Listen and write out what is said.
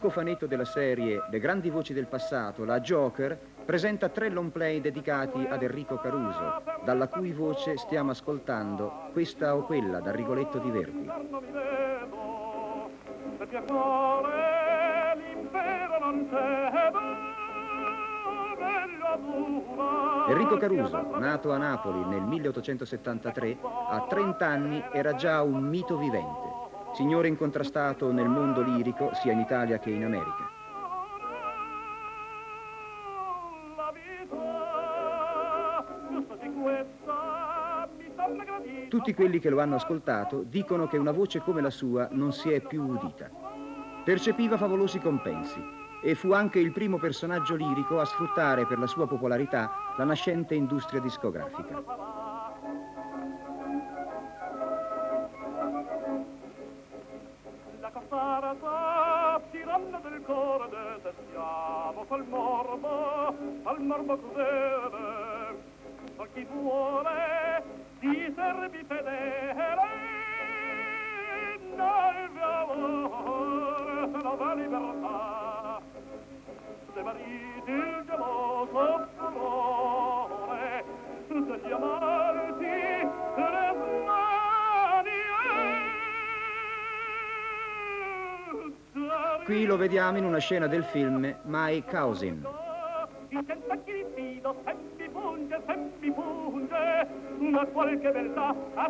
cofanetto della serie Le grandi voci del passato, la Joker, presenta 3 long play dedicati ad Enrico Caruso, dalla cui voce stiamo ascoltando Questa o quella da Rigoletto di Verdi. Enrico Caruso, nato a Napoli nel 1873, a 30 anni era già un mito vivente, signore incontrastato nel mondo lirico sia in Italia che in America. Tutti quelli che lo hanno ascoltato dicono che una voce come la sua non si è più udita. Percepiva favolosi compensi e fu anche il primo personaggio lirico a sfruttare per la sua popolarità la nascente industria discografica. La caparata tiranna del cuore detestiamo al morbo crudele, a chi vuole ti servi fedele, nel valore la libertà, se mariti il geloso furore, degli amanti le mani. Qui lo vediamo in una scena del film My Cousin. Una qualche beltà a